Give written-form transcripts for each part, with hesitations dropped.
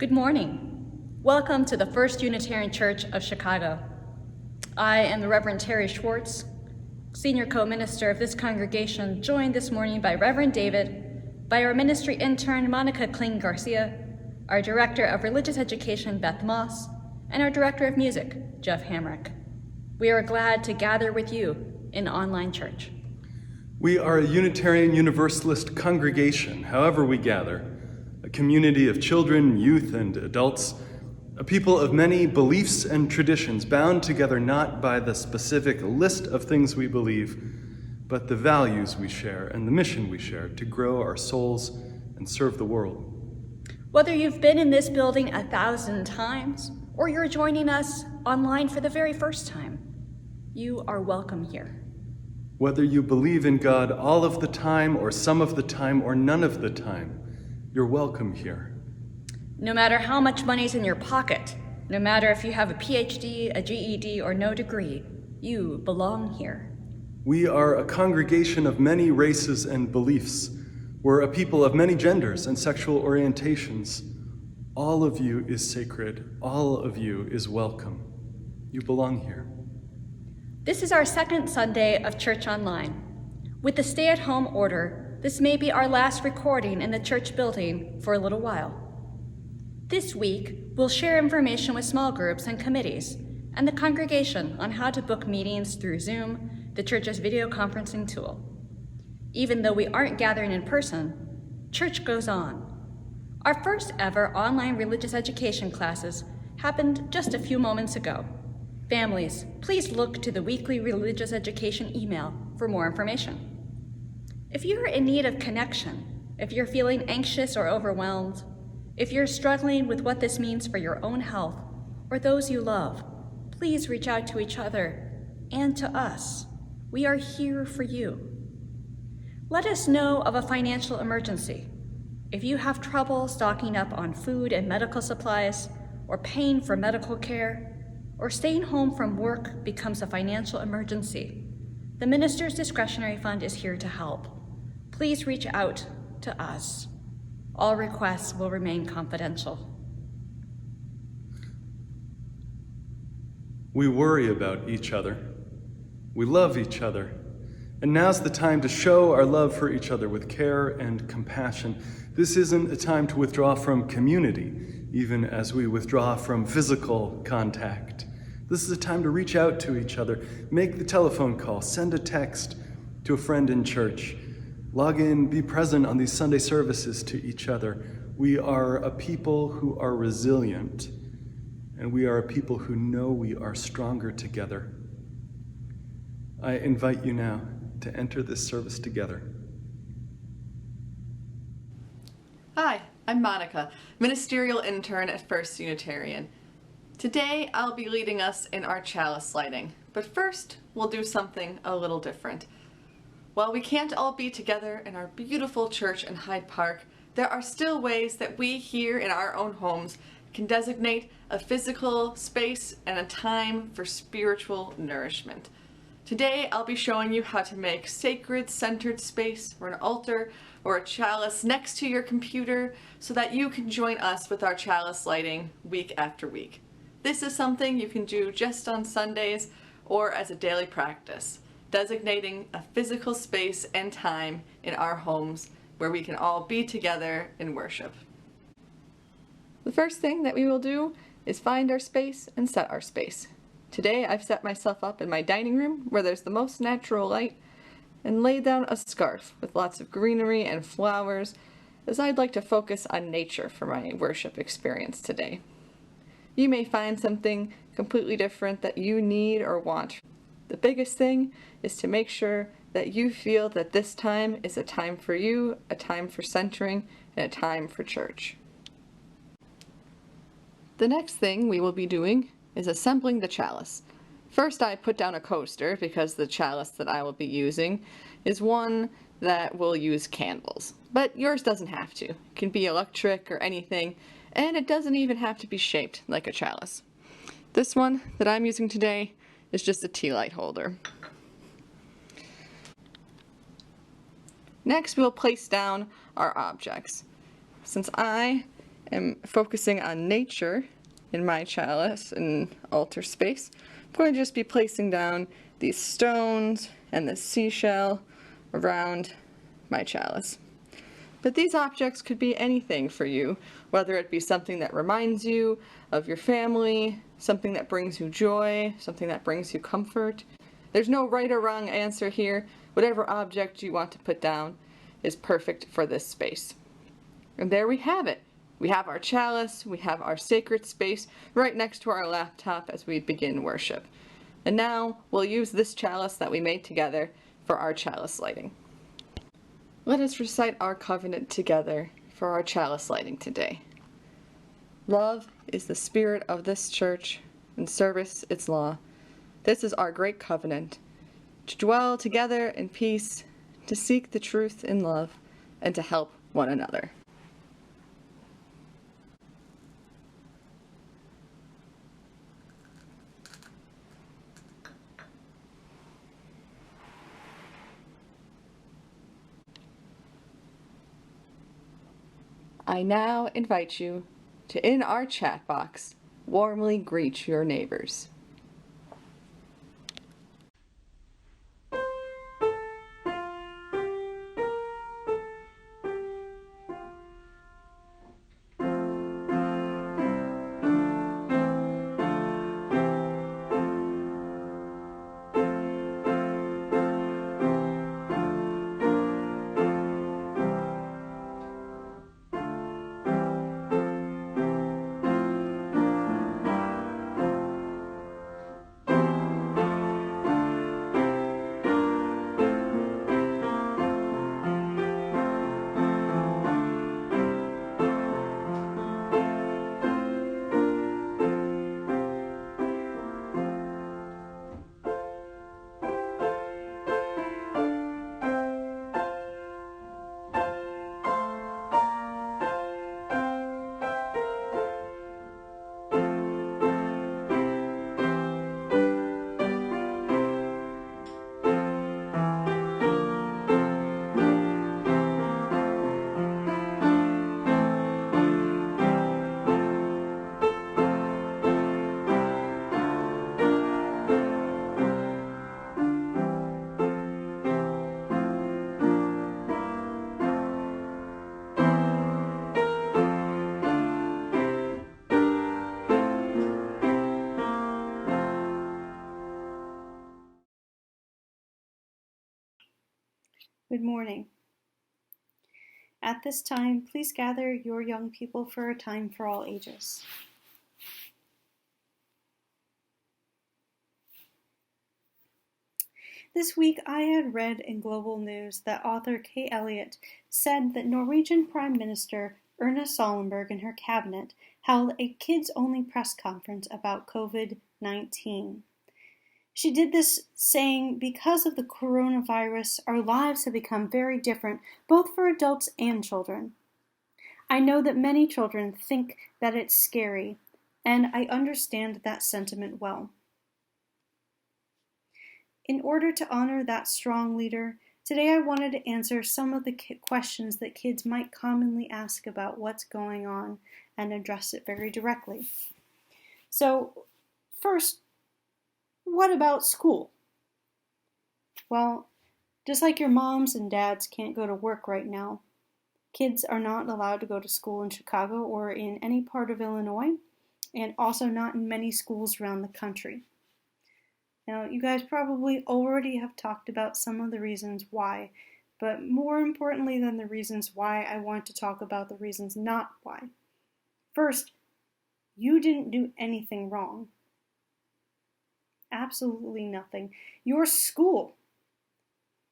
Good morning. Welcome to the First Unitarian Church of Chicago. I am the Reverend Teri Schwartz, Senior Co-Minister of this congregation, joined this morning by Reverend David, by our ministry intern, Monica Kling-Garcia, our Director of Religious Education, Beth, and our Director of Music, Jeff Hamrick. We are glad to gather with you in online church. We are a Unitarian Universalist congregation, however we gather, a community of children, youth, and adults, a people of many beliefs and traditions bound together not by the specific list of things we believe, but the values we share and the mission we share to grow our souls and serve the world. Whether you've been in this building 1,000 times or you're joining us online for the very first time, you are welcome here. Whether you believe in God all of the time or some of the time or none of the time, you're welcome here. No matter how much money's in your pocket, no matter if you have a PhD, a GED, or no degree, you belong here. We are a congregation of many races and beliefs. We're a people of many genders and sexual orientations. All of you is sacred. All of you is welcome. You belong here. This is our second Sunday of Church Online. With the stay-at-home order, this may be our last recording in the church building for a little while. This week, we'll share information with small groups and committees and the congregation on how to book meetings through Zoom, the church's video conferencing tool. Even though we aren't gathering in person, church goes on. Our first ever online religious education classes happened just a few moments ago. Families, please look to the weekly religious education email for more information. If you're in need of connection, if you're feeling anxious or overwhelmed, if you're struggling with what this means for your own health or those you love, please reach out to each other and to us. We are here for you. Let us know of a financial emergency. If you have trouble stocking up on food and medical supplies, or paying for medical care, or staying home from work becomes a financial emergency, the minister's discretionary fund is here to help. Please reach out to us. All requests will remain confidential. We worry about each other. We love each other. And now's the time to show our love for each other with care and compassion. This isn't a time to withdraw from community, even as we withdraw from physical contact. This is a time to reach out to each other, make the telephone call, send a text to a friend in church, log in, be present on these Sunday services to each other. We are a people who are resilient, and we are a people who know we are stronger together. I invite you now to enter this service together. Hi, I'm Monica, ministerial intern at First Unitarian. Today I'll be leading us in our chalice lighting, but first we'll do something a little different. While we can't all be together in our beautiful church in Hyde Park, there are still ways that we here in our own homes can designate a physical space and a time for spiritual nourishment. Today I'll be showing you how to make sacred centered space for an altar or a chalice next to your computer so that you can join us with our chalice lighting week after week. This is something you can do just on Sundays or as a daily practice, designating a physical space and time in our homes where we can all be together in worship. The first thing that we will do is find our space and set our space. Today I've set myself up in my dining room where there's the most natural light and laid down a scarf with lots of greenery and flowers, as I'd like to focus on nature for my worship experience today. You may find something completely different that you need or want. The biggest thing is to make sure that you feel that this time is a time for you, a time for centering, and a time for church. The next thing we will be doing is assembling the chalice. First, I put down a coaster because the chalice that I will be using is one that will use candles. But yours doesn't have to. It can be electric or anything, and it doesn't even have to be shaped like a chalice. This one that I'm using today is just a tea light holder. Next, we'll place down our objects. Since I am focusing on nature in my chalice and altar space, I'm going to just be placing down these stones and the seashell around my chalice. But these objects could be anything for you, whether it be something that reminds you of your family, something that brings you joy, something that brings you comfort. There's no right or wrong answer here. Whatever object you want to put down is perfect for this space. And there we have it. We have our chalice, we have our sacred space right next to our laptop as we begin worship. And now we'll use this chalice that we made together for our chalice lighting. Let us recite our covenant together for our chalice lighting today. Love is the spirit of this church, and service its law. This is our great covenant, to dwell together in peace, to seek the truth in love, and to help one another. I now invite you to, in our chat box, warmly greet your neighbors. Good morning. At this time, please gather your young people for a time for all ages. This week, I had read in Global News that author Kay Elliott said that Norwegian Prime Minister Erna Solberg and her cabinet held a kids-only press conference about COVID-19. She did this saying, because of the coronavirus, our lives have become very different, both for adults and children. I know that many children think that it's scary, and I understand that sentiment well. In order to honor that strong leader, today I wanted to answer some of the questions that kids might commonly ask about what's going on and address it very directly. So, first, what about school? Well, just like your moms and dads can't go to work right now, Kids are not allowed to go to school in Chicago or in any part of Illinois, and also not in many schools around the country. Now, you guys probably already have talked about some of the reasons why, but more importantly than the reasons why, I want to talk about the reasons not why. First, you didn't do anything wrong. Absolutely nothing. Your school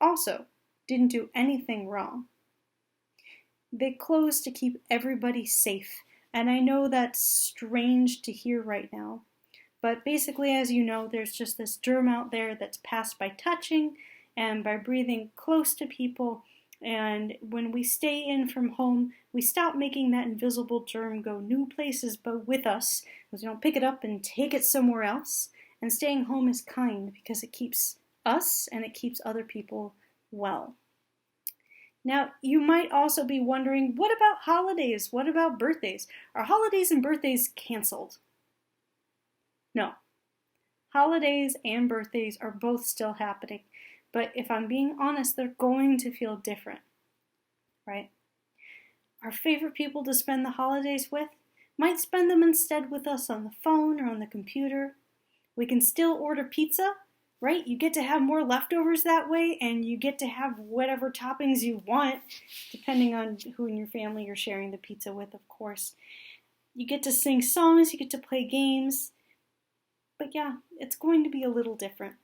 also didn't do anything wrong. They closed to keep everybody safe, and I know that's strange to hear right now, but basically, as you know, there's just this germ out there that's passed by touching and by breathing close to people, and when we stay in from home, we stop making that invisible germ go new places but with us, because we don't pick it up and take it somewhere else, and staying home is kind because it keeps us and it keeps other people well. Now, you might also be wondering, what about holidays? What about birthdays? Are holidays and birthdays canceled? No. Holidays and birthdays are both still happening, but if I'm being honest, they're going to feel different, right? Our favorite people to spend the holidays with might spend them instead with us on the phone or on the computer. We can still order pizza, right? You get to have more leftovers that way, and you get to have whatever toppings you want, depending on who in your family you're sharing the pizza with, of course. You get to sing songs, you get to play games. But yeah, it's going to be a little different,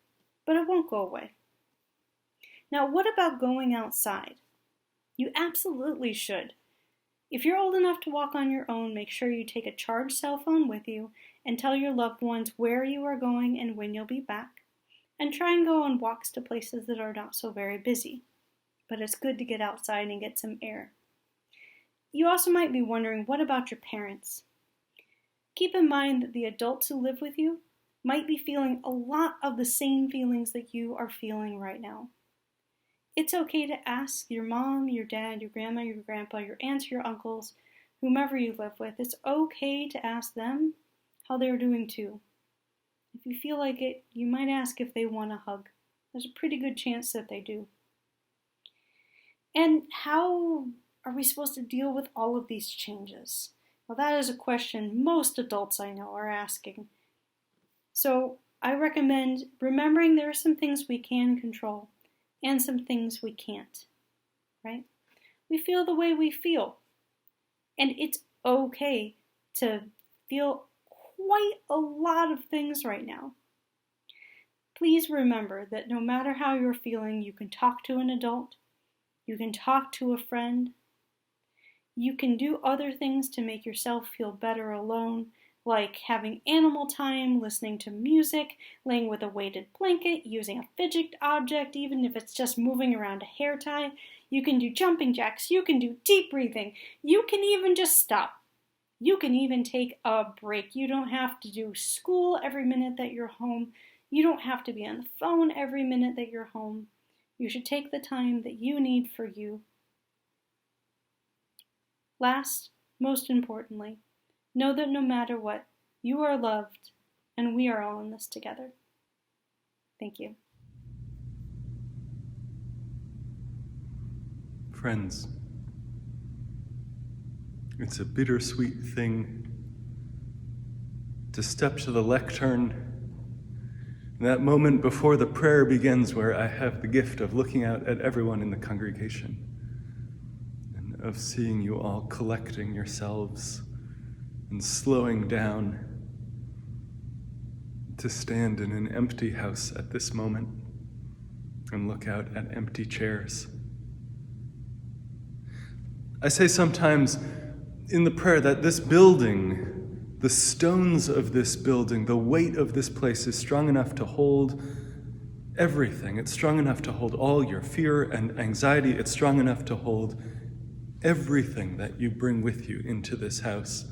but it won't go away. Now, what about going outside? You absolutely should. If you're old enough to walk on your own, make sure you take a charged cell phone with you and tell your loved ones where you are going and when you'll be back. And try and go on walks to places that are not so very busy. But it's good to get outside and get some air. You also might be wondering, what about your parents? Keep in mind that the adults who live with you might be feeling a lot of the same feelings that you are feeling right now. It's okay to ask your mom, your dad, your grandma, your grandpa, your aunts, your uncles, whomever you live with. It's okay to ask them how they're doing too. If you feel like it, you might ask if they want a hug. There's a pretty good chance that they do. And how are we supposed to deal with all of these changes? Well, that is a question most adults I know are asking. So I recommend remembering there are some things we can control and some things we can't, right? We feel the way we feel. And it's okay to feel quite a lot of things right now. Please remember that no matter how you're feeling, you can talk to an adult, you can talk to a friend, you can do other things to make yourself feel better alone, like having animal time, listening to music, laying with a weighted blanket, using a fidget object, even if it's just moving around a hair tie. You can do jumping jacks, you can do deep breathing, you can even just stop. You can even take a break. You don't have to do school every minute that you're home. You don't have to be on the phone every minute that you're home. You should take the time that you need for you. Last, most importantly, know that no matter what, you are loved, and we are all in this together. Thank you. Friends, it's a bittersweet thing to step to the lectern, that moment before the prayer begins where I have the gift of looking out at everyone in the congregation and of seeing you all collecting yourselves and slowing down to stand in an empty house at this moment and look out at empty chairs. I say sometimes in the prayer that this building, the stones of this building, the weight of this place is strong enough to hold everything. It's strong enough to hold all your fear and anxiety. It's strong enough to hold everything that you bring with you into this house.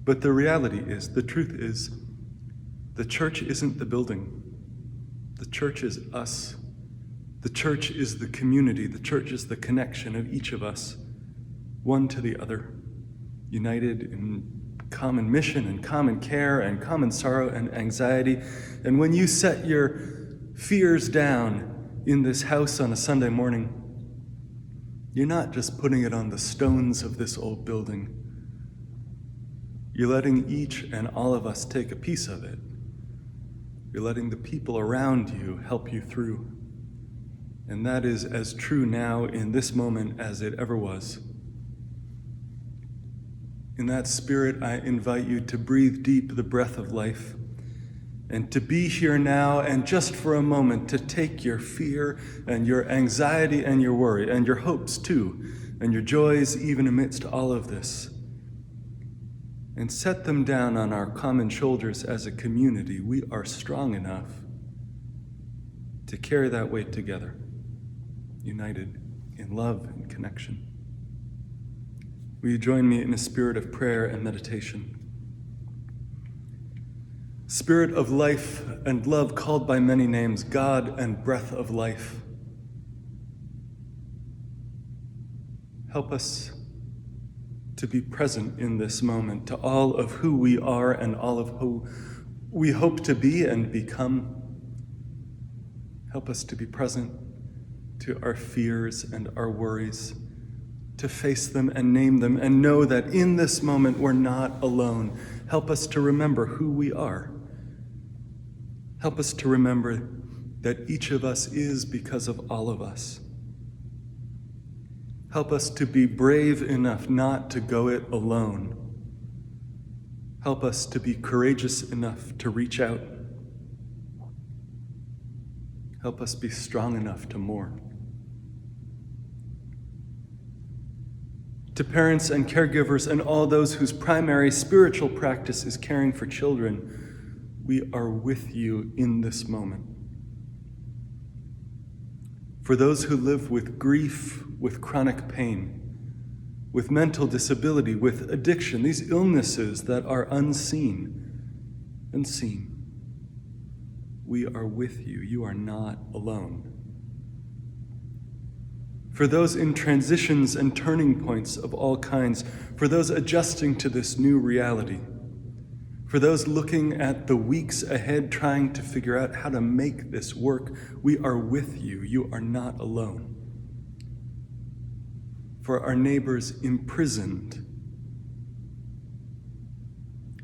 But the reality is, the truth is, the church isn't the building. The church is us. The church is the community. The church is the connection of each of us, one to the other, united in common mission and common care and common sorrow and anxiety. And when you set your fears down in this house on a Sunday morning, You're not just putting it on the stones of this old building. You're letting each and all of us take a piece of it. You're letting the people around you help you through. And that is as true now in this moment as it ever was. In that spirit, I invite you to breathe deep the breath of life and to be here now and just for a moment to take your fear and your anxiety and your worry and your hopes too and your joys even amidst all of this and set them down on our common shoulders as a community. We are strong enough to carry that weight together, united in love and connection. Will you join me in a spirit of prayer and meditation? Spirit of life and love, called by many names, God and breath of life. Help us to be present in this moment to all of who we are and all of who we hope to be and become. Help us to be present to our fears and our worries, to face them and name them and know that in this moment we're not alone. Help us to remember who we are. Help us to remember that each of us is because of all of us. Help us to be brave enough not to go it alone. Help us to be courageous enough to reach out. Help us be strong enough to mourn. To parents and caregivers and all those whose primary spiritual practice is caring for children, we are with you in this moment. For those who live with grief, with chronic pain, with mental disability, with addiction, these illnesses that are unseen and seen, we are with you. You are not alone. For those in transitions and turning points of all kinds, for those adjusting to this new reality, for those looking at the weeks ahead trying to figure out how to make this work, we are with you. You are not alone. For our neighbors imprisoned,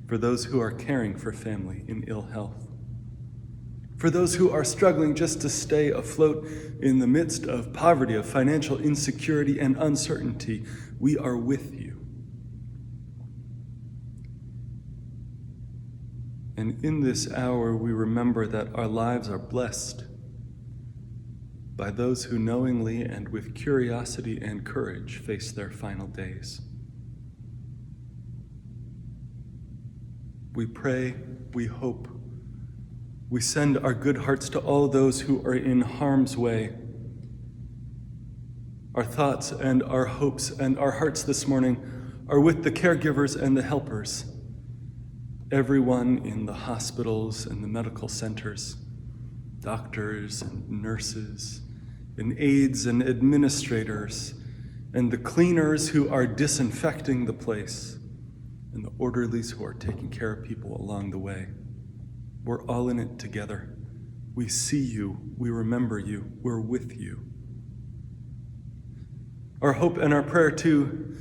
for those who are caring for family in ill health, for those who are struggling just to stay afloat in the midst of poverty, of financial insecurity and uncertainty, we are with you. And in this hour, we remember that our lives are blessed by those who knowingly and with curiosity and courage face their final days. We pray, we hope, we send our good hearts to all those who are in harm's way. Our thoughts and our hopes and our hearts this morning are with the caregivers and the helpers, everyone in the hospitals and the medical centers, doctors and nurses, and aides and administrators, and the cleaners who are disinfecting the place, and the orderlies who are taking care of people along the way. We're all in it together. We see you, we remember you, we're with you. Our hope and our prayer, too,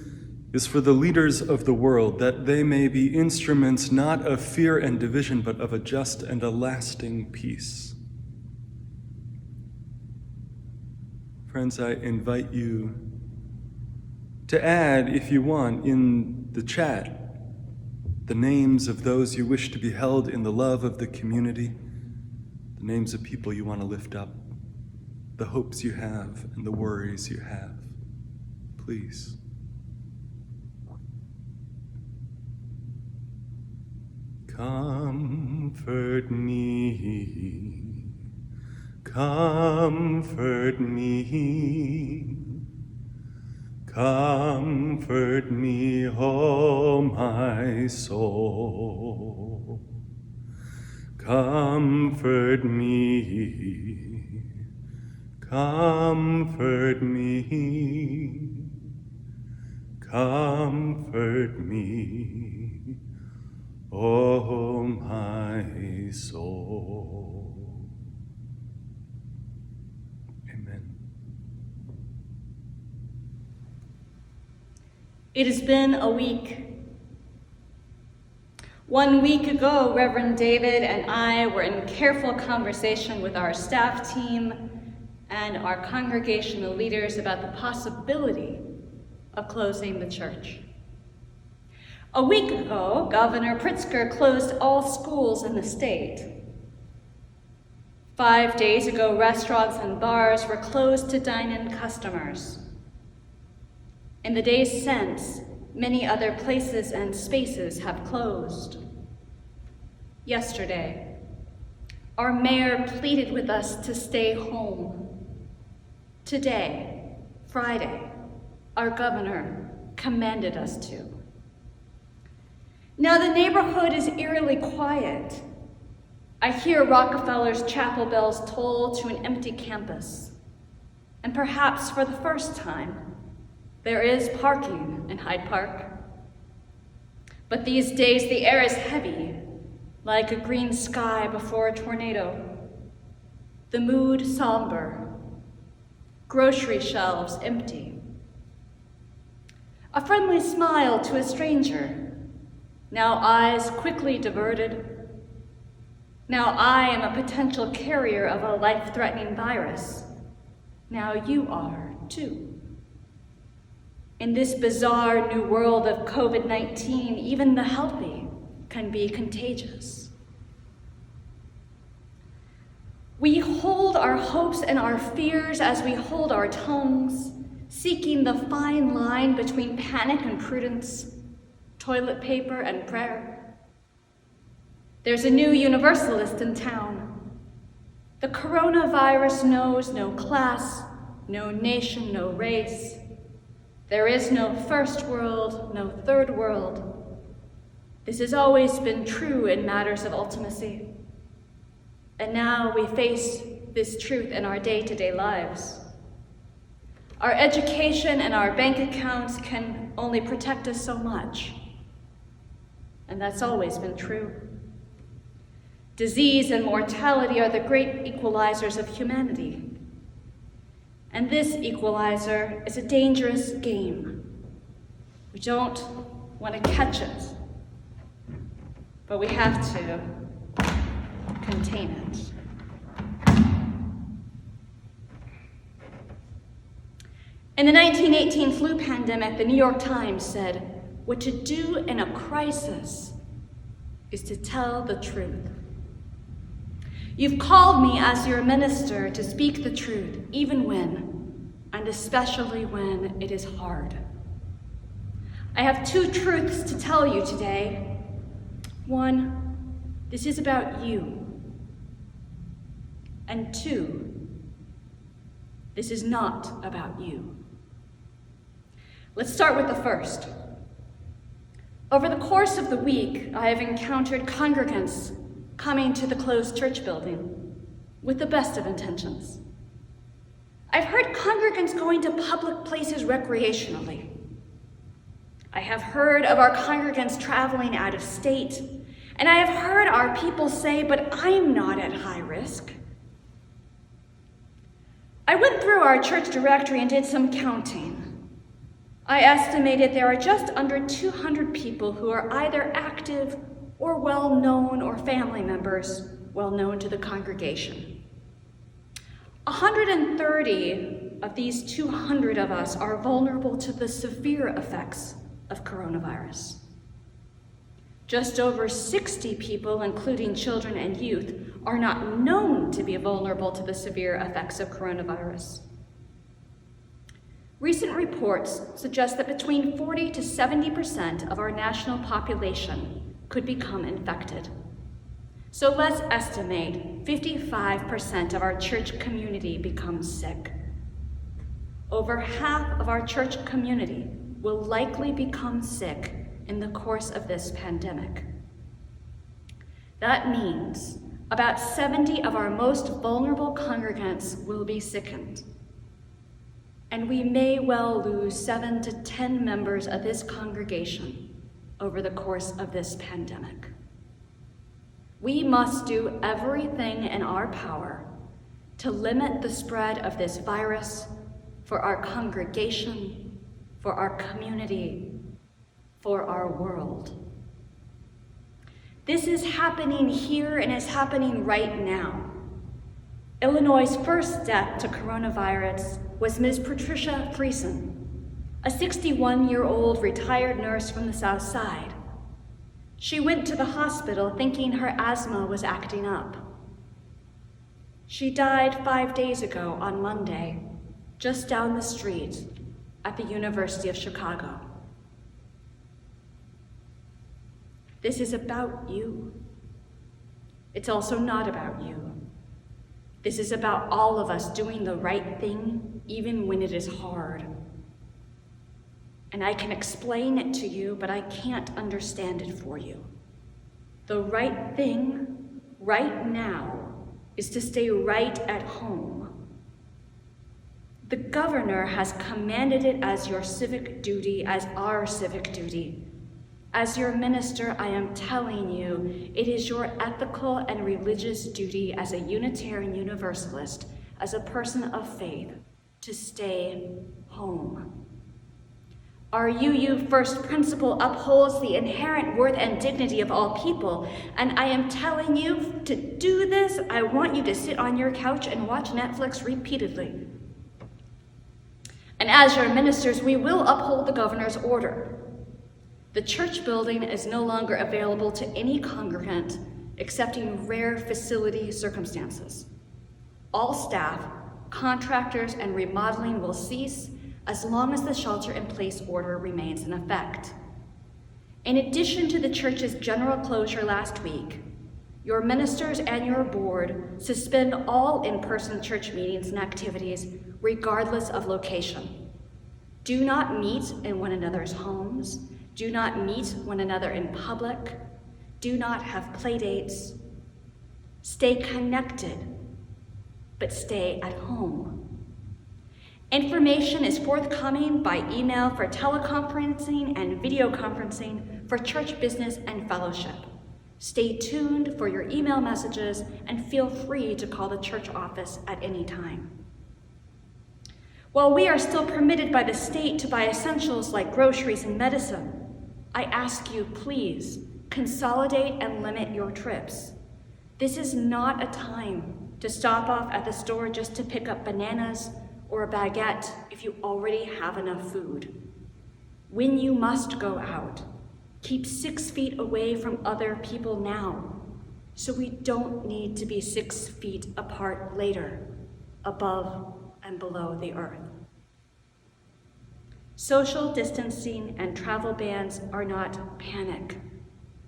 is for the leaders of the world, that they may be instruments not of fear and division, but of a just and a lasting peace. Friends, I invite you to add, if you want, in the chat, the names of those you wish to be held in the love of the community, the names of people you want to lift up, the hopes you have and the worries you have. Please. Comfort me, comfort me, comfort me, oh my soul. Comfort me, comfort me, comfort me, oh my soul. Amen. It has been a week. 1 week ago, Reverend David and I were in careful conversation with our staff team and our congregational leaders about the possibility of closing the church. A week ago, Governor Pritzker closed all schools in the state. 5 days ago, restaurants and bars were closed to dine-in customers. In the days since, many other places and spaces have closed. Yesterday, our mayor pleaded with us to stay home. Today, Friday, our governor commanded us to. Now the neighborhood is eerily quiet. I hear Rockefeller's chapel bells toll to an empty campus. And perhaps for the first time, there is parking in Hyde Park. But these days the air is heavy, like a green sky before a tornado. The mood somber, grocery shelves empty. A friendly smile to a stranger, now eyes quickly diverted. Now I am a potential carrier of a life-threatening virus. Now you are too. In this bizarre new world of COVID-19, even the healthy can be contagious. We hold our hopes and our fears as we hold our tongues, seeking the fine line between panic and prudence, toilet paper and prayer. There's a new universalist in town. The coronavirus knows no class, no nation, no race. There is no first world, no third world. This has always been true in matters of ultimacy. And now we face this truth in our day-to-day lives. Our education and our bank accounts can only protect us so much. And that's always been true. Disease and mortality are the great equalizers of humanity. And this equalizer is a dangerous game. We don't want to catch it, but we have to contain it. In the 1918 flu pandemic, the New York Times said, "What to do in a crisis is to tell the truth." You've called me as your minister to speak the truth, even when, and especially when it is hard. I have two truths to tell you today. One, this is about you. And two, this is not about you. Let's start with the first. Over the course of the week, I have encountered congregants coming to the closed church building with the best of intentions. I've heard congregants going to public places recreationally. I have heard of our congregants traveling out of state, and I have heard our people say, "But I'm not at high risk." I went through our church directory and did some counting. I estimated there are just under 200 people who are either active or well-known or family members well-known to the congregation. 130 of these 200 of us are vulnerable to the severe effects of coronavirus. Just over 60 people, including children and youth, are not known to be vulnerable to the severe effects of coronavirus. Recent reports suggest that between 40 to 70% of our national population could become infected. So let's estimate 55% of our church community becomes sick. Over half of our church community will likely become sick in the course of this pandemic. That means about 70 of our most vulnerable congregants will be sickened. And we may well lose 7 to 10 members of this congregation over the course of this pandemic. We must do everything in our power to limit the spread of this virus for our congregation, for our community, for our world. This is happening here and is happening right now. Illinois' first death to coronavirus was Ms. Patricia Friesen, a 61-year-old retired nurse from the South Side. She went to the hospital thinking her asthma was acting up. She died 5 days ago on Monday, just down the street at the University of Chicago. This is about you. It's also not about you. This is about all of us doing the right thing, even when it is hard. And I can explain it to you, but I can't understand it for you. The right thing, right now, is to stay right at home. The governor has commanded it as your civic duty, as our civic duty. As your minister, I am telling you, it is your ethical and religious duty as a Unitarian Universalist, as a person of faith, to stay home. Our UU first principle upholds the inherent worth and dignity of all people, and I am telling you, to do this, I want you to sit on your couch and watch Netflix repeatedly. And as your ministers, we will uphold the governor's order. The church building is no longer available to any congregant except in rare facility circumstances. All staff, contractors, and remodeling will cease as long as the shelter-in-place order remains in effect. In addition to the church's general closure last week, your ministers and your board suspend all in-person church meetings and activities regardless of location. Do not meet in one another's homes. Do not meet one another in public. Do not have play dates. Stay connected, but stay at home. Information is forthcoming by email for teleconferencing and video conferencing for church business and fellowship. Stay tuned for your email messages and feel free to call the church office at any time. While we are still permitted by the state to buy essentials like groceries and medicine, I ask you, please, consolidate and limit your trips. This is not a time to stop off at the store just to pick up bananas or a baguette if you already have enough food. When you must go out, keep 6 feet away from other people now, so we don't need to be 6 feet apart later, above and below the earth. Social distancing and travel bans are not panic.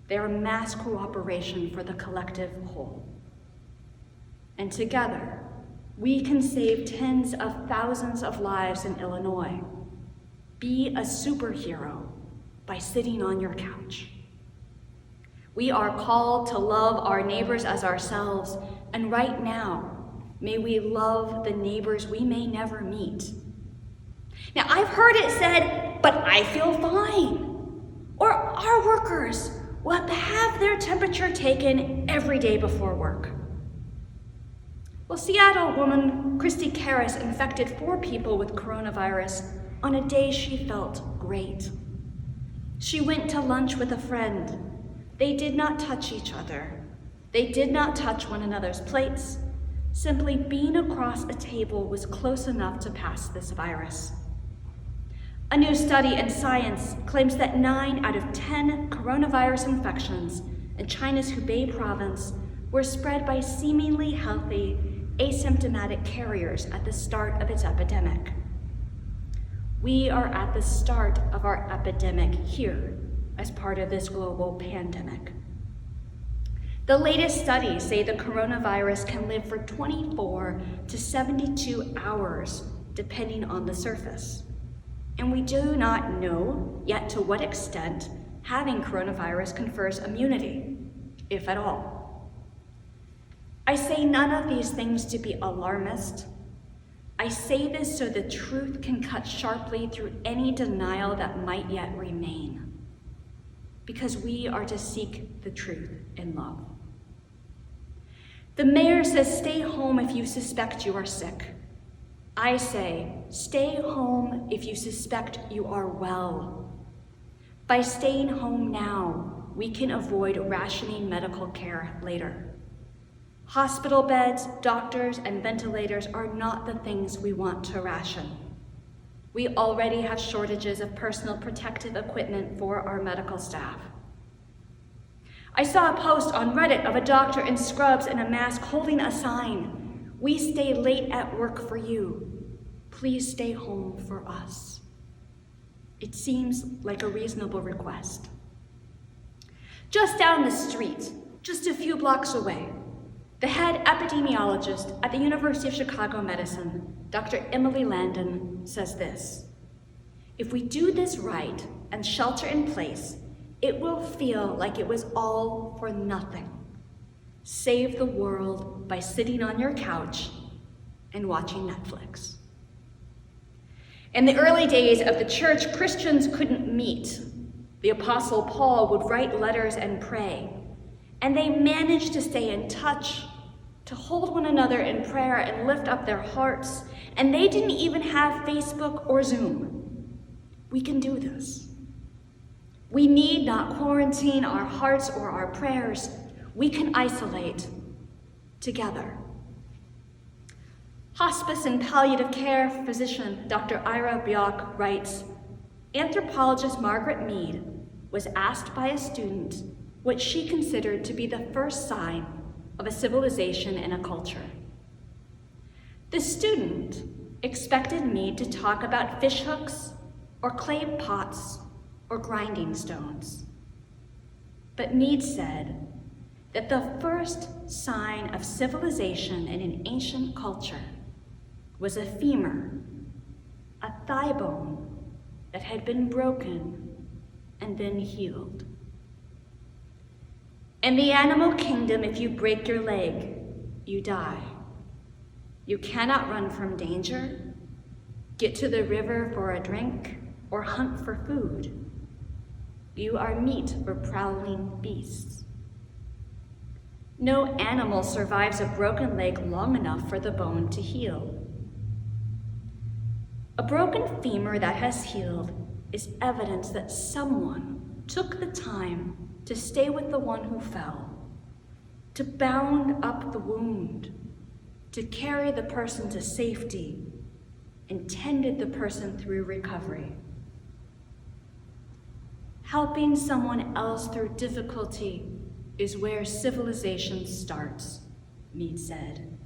They are mass cooperation for the collective whole. And together, we can save tens of thousands of lives in Illinois. Be a superhero by sitting on your couch. We are called to love our neighbors as ourselves, and right now, may we love the neighbors we may never meet. Now, I've heard it said, but I feel fine. Or our workers will have to have their temperature taken every day before work. Well, Seattle woman Christy Karras infected 4 people with coronavirus on a day she felt great. She went to lunch with a friend. They did not touch each other. They did not touch one another's plates. Simply being across a table was close enough to pass this virus. A new study in Science claims that 9 out of 10 coronavirus infections in China's Hubei province were spread by seemingly healthy, asymptomatic carriers at the start of its epidemic. We are at the start of our epidemic here as part of this global pandemic. The latest studies say the coronavirus can live for 24 to 72 hours, depending on the surface. And we do not know yet to what extent having coronavirus confers immunity, if at all. I say none of these things to be alarmist. I say this so the truth can cut sharply through any denial that might yet remain, because we are to seek the truth in love. The mayor says, stay home if you suspect you are sick. I say, stay home if you suspect you are well. By staying home now, we can avoid rationing medical care later. Hospital beds, doctors, and ventilators are not the things we want to ration. We already have shortages of personal protective equipment for our medical staff. I saw a post on Reddit of a doctor in scrubs and a mask holding a sign, "We stay late at work for you. Please stay home for us." It seems like a reasonable request. Just down the street, just a few blocks away, the head epidemiologist at the University of Chicago Medicine, Dr. Emily Landon, says this: "If we do this right and shelter in place, it will feel like it was all for nothing. Save the world by sitting on your couch and watching Netflix." In the early days of the church, Christians couldn't meet. The Apostle Paul would write letters and pray, and they managed to stay in touch, to hold one another in prayer and lift up their hearts, and they didn't even have Facebook or Zoom. We can do this. We need not quarantine our hearts or our prayers. We can isolate together. Hospice and palliative care physician Dr. Ira Bjork writes, "Anthropologist Margaret Mead was asked by a student what she considered to be the first sign of a civilization and a culture. The student expected Mead to talk about fishhooks or clay pots or grinding stones. But Mead said that the first sign of civilization in an ancient culture was a femur, a thigh bone that had been broken and then healed. In the animal kingdom, if you break your leg, you die. You cannot run from danger, get to the river for a drink, or hunt for food. You are meat for prowling beasts. No animal survives a broken leg long enough for the bone to heal. A broken femur that has healed is evidence that someone took the time to stay with the one who fell, to bound up the wound, to carry the person to safety, and tended the person through recovery. Helping someone else through difficulty is where civilization starts," Mead said.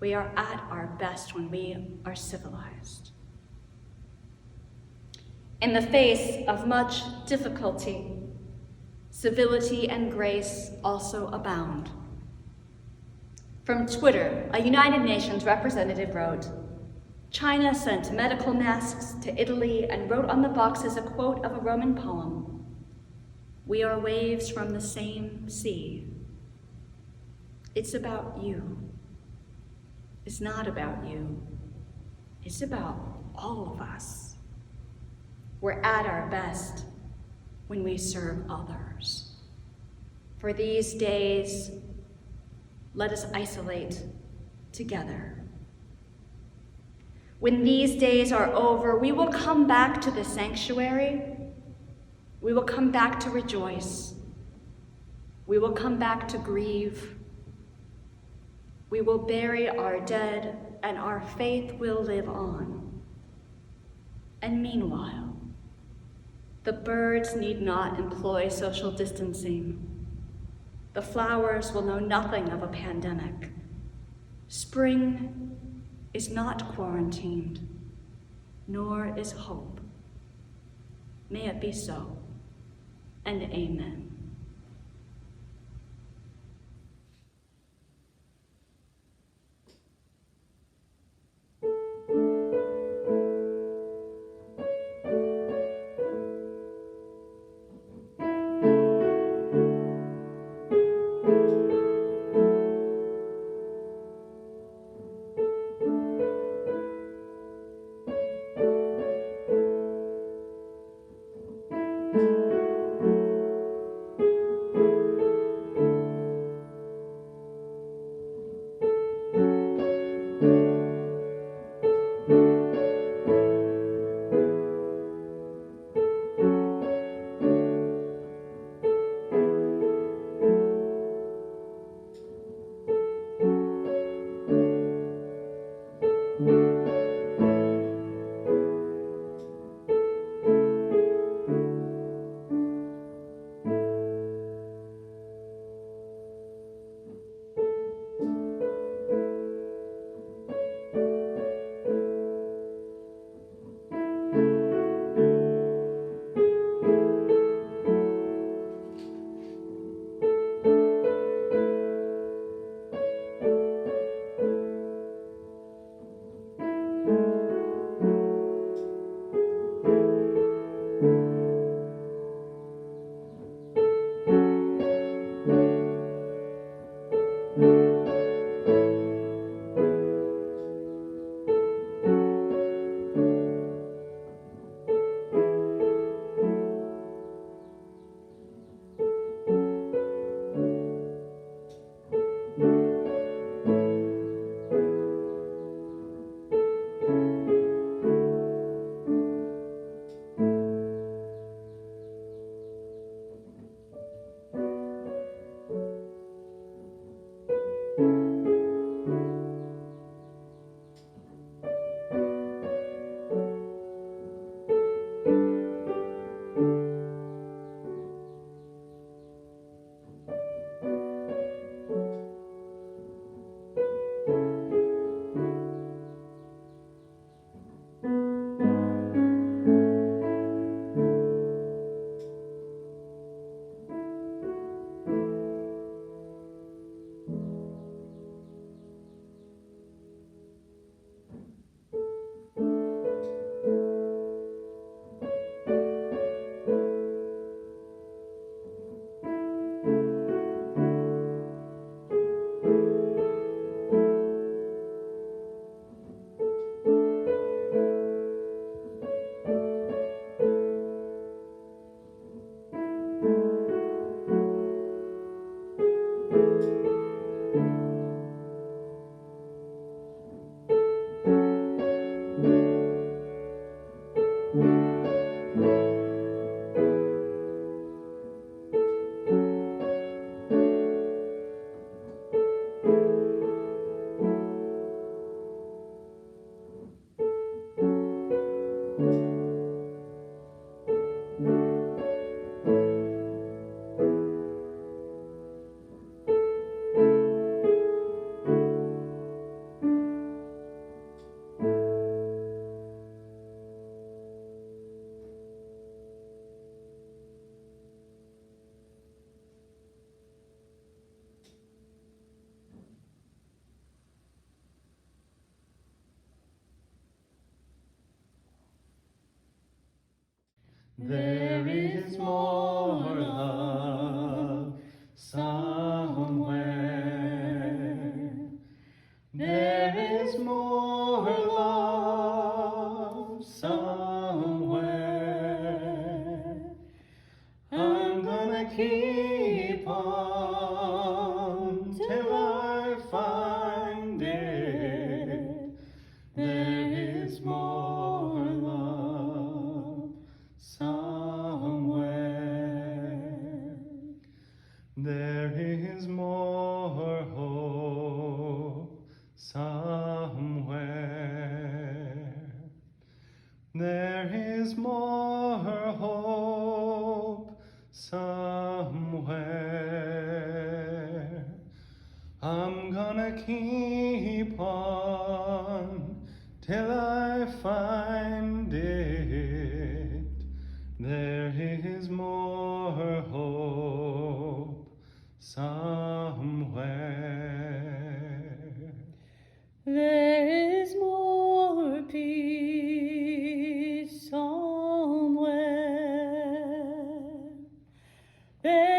"We are at our best when we are civilized." In the face of much difficulty, civility and grace also abound. From Twitter, a United Nations representative wrote, "China sent medical masks to Italy and wrote on the boxes a quote of a Roman poem, 'We are waves from the same sea.' It's about you. It's not about you. It's about all of us. We're at our best when we serve others. For these days, let us isolate together. When these days are over, we will come back to the sanctuary. We will come back to rejoice. We will come back to grieve. We will bury our dead, and our faith will live on. And meanwhile, the birds need not employ social distancing. The flowers will know nothing of a pandemic. Spring is not quarantined, nor is hope. May it be so, and amen." There is more love somewhere. There is more love somewhere. I'm gonna keep on till I find it. There is more love somewhere. There is more hope somewhere. There is more hope somewhere. I'm gonna keep on till I find it. There is more hope somewhere. There is more peace somewhere. There